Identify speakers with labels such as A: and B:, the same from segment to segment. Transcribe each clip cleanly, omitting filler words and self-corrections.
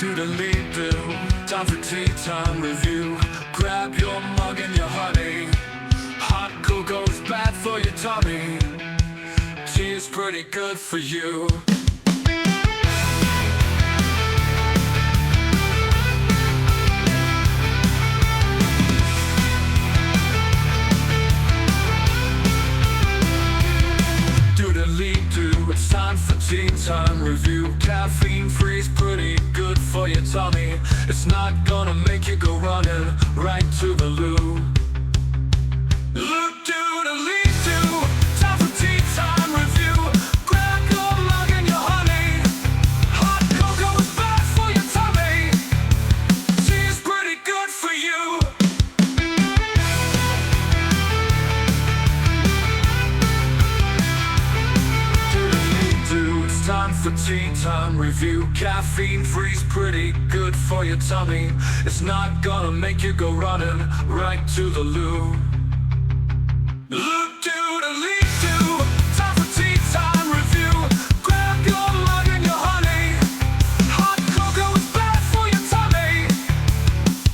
A: Doodly-doo, time for tea time review. Grab your mug and your honey. Hot cocoa's bad for your tummy. Tea is pretty good for you. Doodly-doo, it's time for tea time review. Caffeine free's pretty good for your tummy. It's not gonna make you go running right to the loo. Look, doodly-doo, time for tea time review. Grab your mug and your honey. Hot cocoa is bad for your tummy. Tea is pretty good for you. Doodly-doo, it's time for tea time review. Caffeine free's pretty good for your tummy. It's not gonna make you go running right to the loo. Look, doodly-doo, time for tea time review. Grab your mug and your honey. Hot cocoa is bad for your tummy.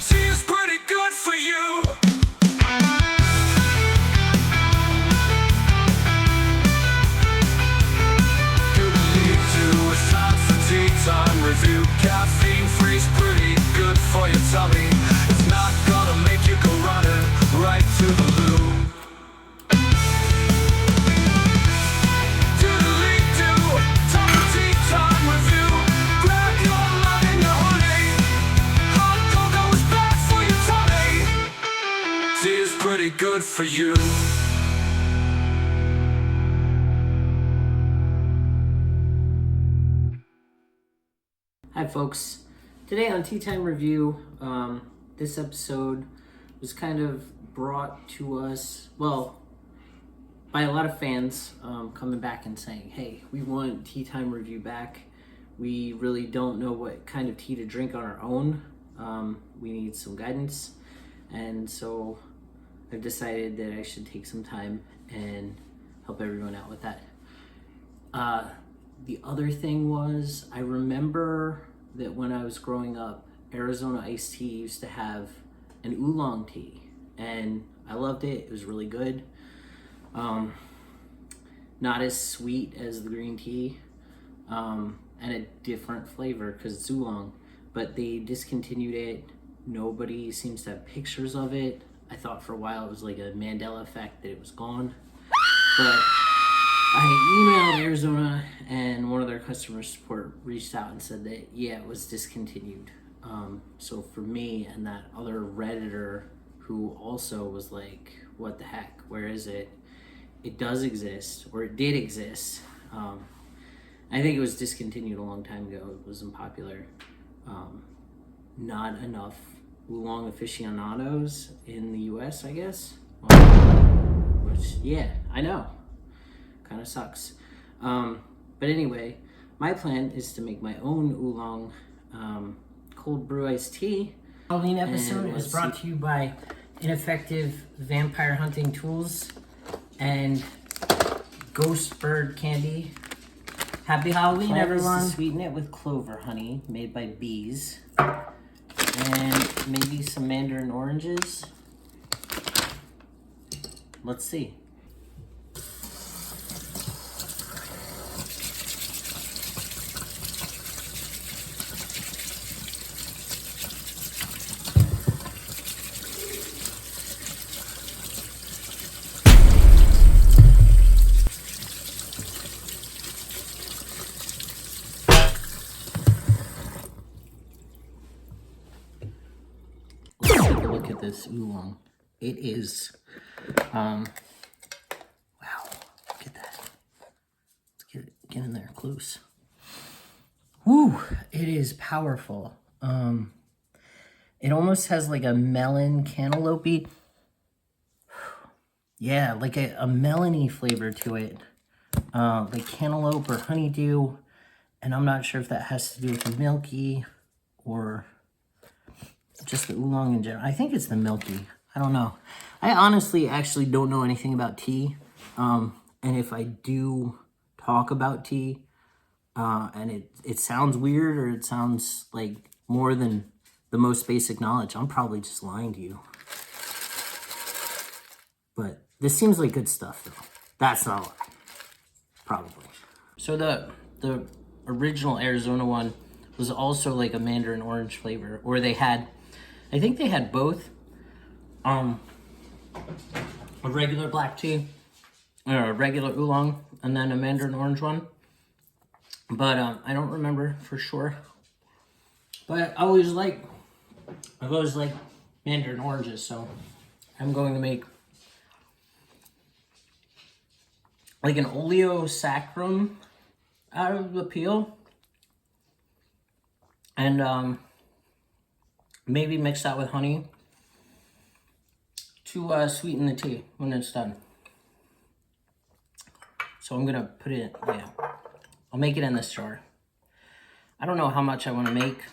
A: Tea is pretty good for you. Doodly-doo, it's time for tea time review. Caffeine free's pretty good for your tummy. It's not gonna make you go running right to the loo. Pretty good for you.
B: Hi folks, today on Tea Time Review, this episode was kind of brought to us, well, by a lot of fans coming back and saying, hey, we want Tea Time Review back. We really don't know what kind of tea to drink on our own. We need some guidance, and so I've decided that I should take some time and help everyone out with that. The other thing was, I remember that when I was growing up, Arizona iced tea used to have an oolong tea, and I loved it. It was really good. Not as sweet as the green tea, and a different flavor because it's oolong, but they discontinued it. Nobody seems to have pictures of it. I thought for a while it was like a Mandela effect that it was gone, but I emailed Arizona and one of their customer support reached out and said that, yeah, it was discontinued. So for me and that other Redditor who also was like, what the heck, where is it? It does exist, or it did exist. I think it was discontinued a long time ago. It was unpopular. Not enough oolong aficionados in the US, I guess. Which, yeah, I know. Kind of sucks. But anyway, my plan is to make my own oolong cold brew iced tea. Halloween episode is brought to you by Ineffective Vampire Hunting Tools and Ghost Bird Candy. Happy Halloween, everyone. To sweeten it with clover honey made by bees. And maybe some mandarin oranges. Let's see. Look at this oolong. It is, wow, look at that. Let's get in there close. Woo, it is powerful. It almost has like a melon cantaloupe. Yeah, like a melony flavor to it. Like cantaloupe or honeydew. And I'm not sure if that has to do with the milky or just the oolong in general. I think it's the milky. I don't know. I honestly actually don't know anything about tea. And if I do talk about tea, and it sounds weird or it sounds like more than the most basic knowledge. I'm probably just lying to you. But this seems like good stuff, though. That's not a lie. Probably. So the original Arizona one was also like a mandarin orange flavor, or they had, I think they had both. A regular black tea, or a regular oolong, and then a mandarin orange one. But I don't remember for sure. But I've always liked mandarin oranges, so I'm going to make like an oleo saccharum out of the peel, and maybe mix that with honey to sweeten the tea when it's done. So I'm gonna put it, I'll make it in this jar. I don't know how much I want to make.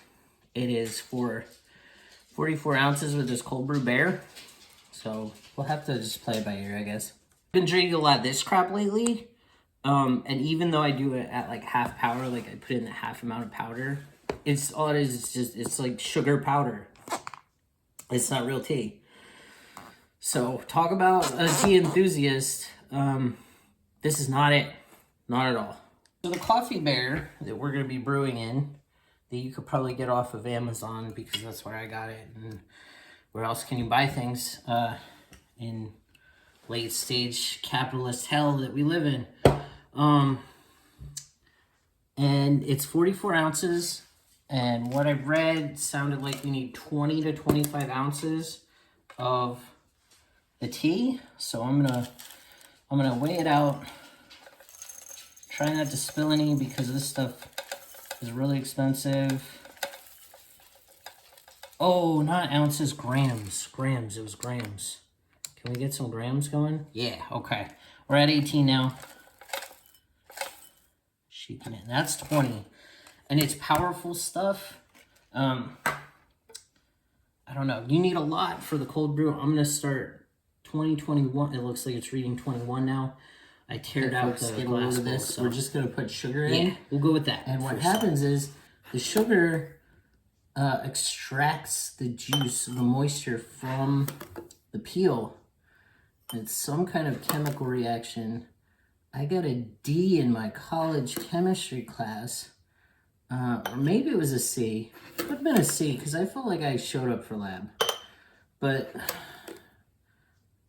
B: It is for 44 ounces with this cold brew bear, so we'll have to just play it by ear, I guess. I've been drinking a lot of this crap lately, and even though I do it at like half power, like I put in the half amount of powder, it's all it is. It's just, it's like sugar powder. It's not real tea. So talk about a tea enthusiast. This is not it. Not at all. So the coffee bear that we're going to be brewing in, that you could probably get off of Amazon because that's where I got it. And where else can you buy things in late stage capitalist hell that we live in? And it's 44 ounces. And what I read sounded like we need 20 to 25 ounces of the tea. So I'm gonna weigh it out. Try not to spill any because this stuff is really expensive. Oh, not ounces, grams. Grams, it was grams. Can we get some grams going? Yeah, okay. We're at 18 now. Shaking it. That's 20. And it's powerful stuff. I don't know. You need a lot for the cold brew. I'm going to start 2021. It looks like it's reading 21 now. I teared out the glass of this. So we're just going to put sugar in. Yeah, we'll go with that. And what happens is the sugar extracts the juice, the moisture from the peel. It's some kind of chemical reaction. I got a D in my college chemistry class. Or maybe it was a C. It would have been a C because I felt like I showed up for lab. But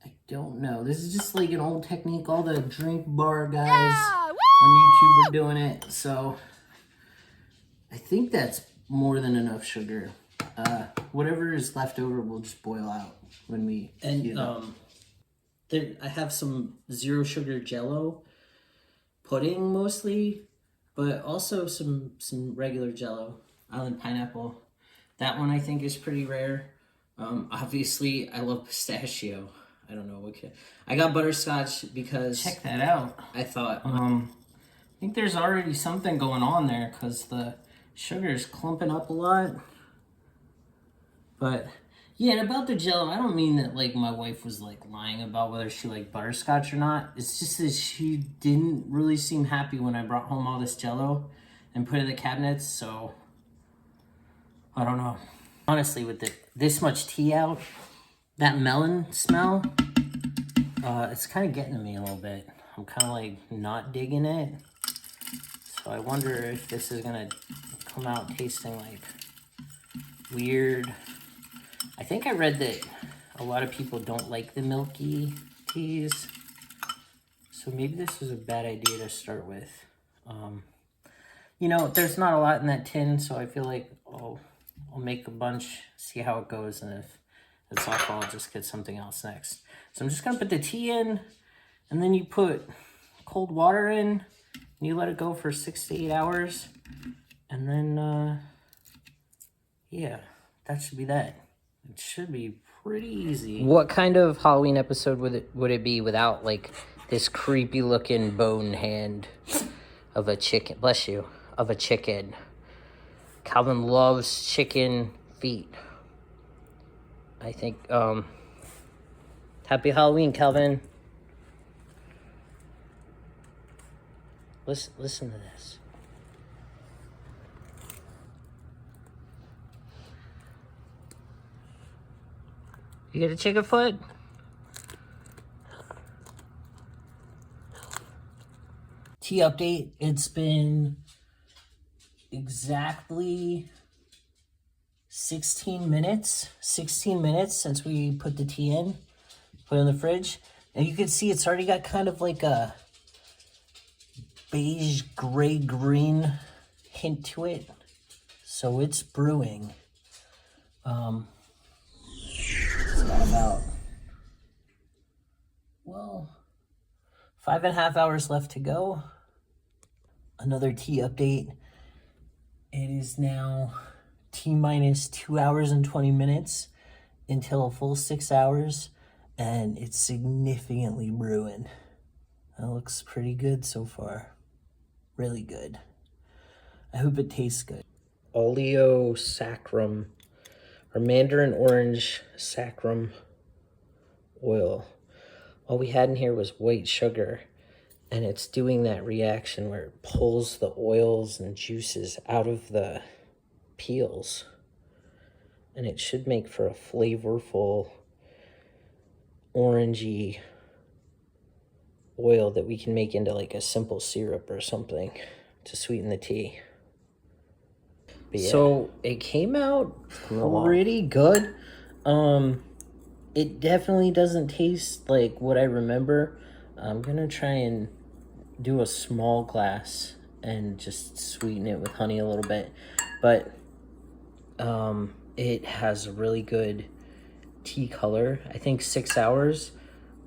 B: I don't know. This is just like an old technique. All the drink bar guys on YouTube are doing it. So I think that's more than enough sugar. Whatever is left over will just boil out when we heat it up. I have some zero sugar Jello pudding mostly, but also some regular Jello, island pineapple. That one I think is pretty rare. Obviously, I love pistachio. I don't know what I got butterscotch because check that out. I thought I think there's already something going on there because the sugar is clumping up a lot. But yeah, and about the Jello, I don't mean that like my wife was like lying about whether she liked butterscotch or not. It's just that she didn't really seem happy when I brought home all this Jello and put it in the cabinets. So I don't know. Honestly, with this much tea out, that melon smell, it's kind of getting to me a little bit. I'm kind of like not digging it. So I wonder if this is gonna come out tasting like weird. I think I read that a lot of people don't like the milky teas. So maybe this was a bad idea to start with. You know, there's not a lot in that tin, so I feel like I'll make a bunch, see how it goes, and if it's awful, I'll just get something else next. So I'm just gonna put the tea in, and then you put cold water in, and you let it go for 6 to 8 hours, and then, yeah, that should be that. It should be pretty easy. What kind of Halloween episode would it be without, like, this creepy looking bone hand of a chicken? Bless you. Of a chicken. Calvin loves chicken feet. I think, happy Halloween, Calvin. Listen to this. You get a chicken foot? Tea update. It's been exactly 16 minutes. 16 minutes since we put the tea in, put it in the fridge. And you can see it's already got kind of like a beige, gray, green hint to it. So it's brewing. It's got about, well, 5.5 hours left to go. Another tea update. It is now T-minus 2 hours and 20 minutes until a full 6 hours, and it's significantly brewing. That looks pretty good so far. Really good. I hope it tastes good. Oleo sacrum, or mandarin orange sacrum oil. All we had in here was white sugar, and it's doing that reaction where it pulls the oils and juices out of the peels. And it should make for a flavorful, orangey oil that we can make into like a simple syrup or something to sweeten the tea. But yeah. So it came out pretty good. It definitely doesn't taste like what I remember. I'm gonna try and do a small glass and just sweeten it with honey a little bit. But it has a really good tea color. I think 6 hours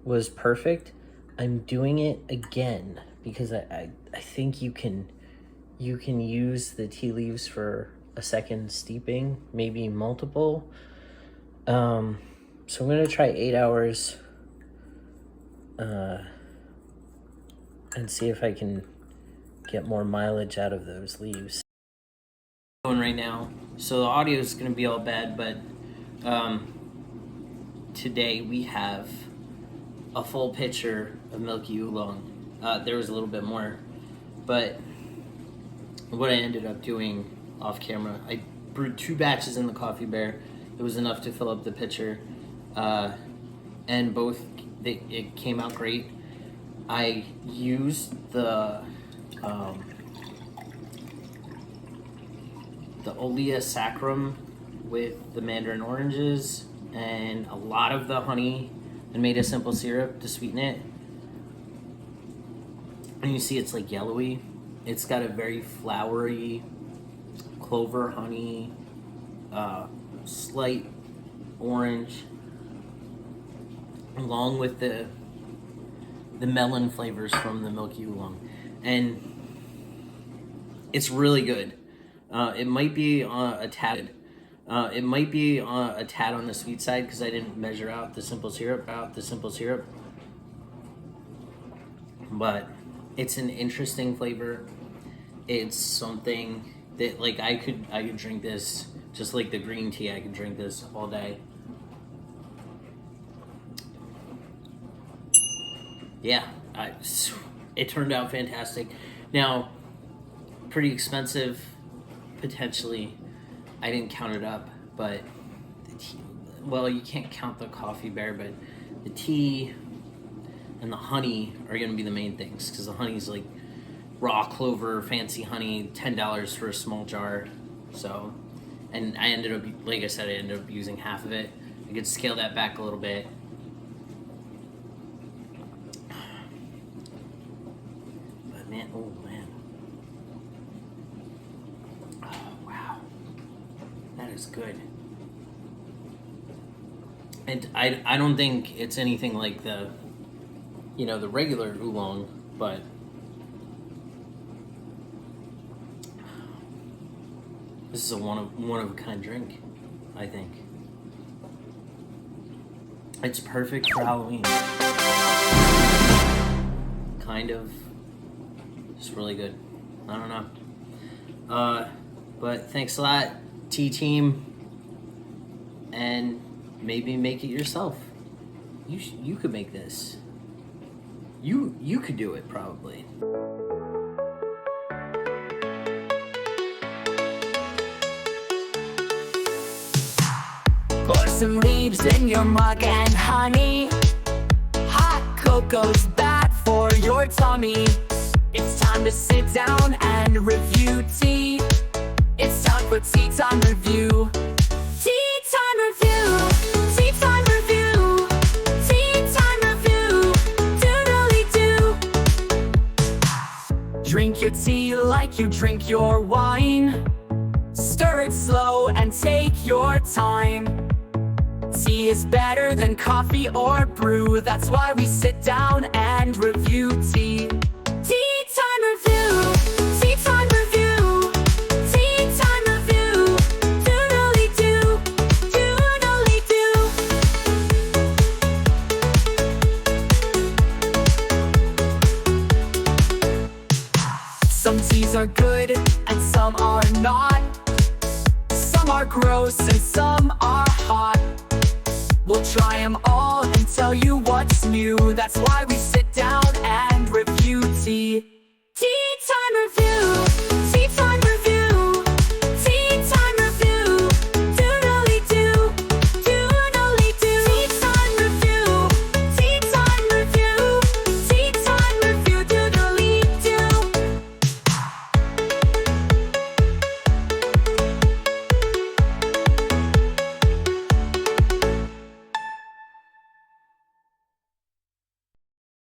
B: was perfect. I'm doing it again because I think you can use the tea leaves for a second steeping, maybe multiple. So I'm gonna try 8 hours and see if I can get more mileage out of those leaves. Right now, so the audio is gonna be all bad, but today we have a full pitcher of Milky Oolong. There was a little bit more, but what I ended up doing off camera, I brewed 2 batches in the Coffee Bear. It was enough to fill up the pitcher, and it came out great. I used the Olea sacrum with the mandarin oranges and a lot of the honey and made a simple syrup to sweeten it. And you see it's like yellowy. It's got a very flowery clover honey, slight orange, along with the melon flavors from the Milky Oolong. And it's really good. It might be a tad on the sweet side because I didn't measure out the simple syrup. But it's an interesting flavor. It's something that like I could drink this just like the green tea. I could drink this all day. Yeah, it turned out fantastic. Now, pretty expensive, potentially. I didn't count it up, but the tea, well, you can't count the Coffee Bear, but the tea and the honey are going to be the main things, because the honey's like raw clover, fancy honey, $10 for a small jar. So, and I ended up, like I said, I ended up using half of it. I could scale that back a little bit. But man, oh man. Oh, wow. That is good. And I don't think it's anything like the regular oolong, but this is a one of a kind drink, I think. It's perfect for Halloween. Kind of. It's really good. I don't know. But thanks a lot, T-Team. And maybe make it yourself. You could make this. You could do it, probably.
A: But
C: some leaves in your mug and honey. Hot cocoa's bad for your tummy. It's time to sit down and review tea. It's time for tea time review. Tea time review. Tea time review. Tea time review. Doodly-doo. Drink your tea like you drink your wine. Stir it slow and take your time. Tea is better than coffee or brew. That's why we sit down and review tea. Tea time review. Tea time review. Tea time review. Doodly-doo. Doodly-doo. Some teas are good and some are not. Some are gross and some are hot. We'll try 'em all and tell you what's new. That's why we sit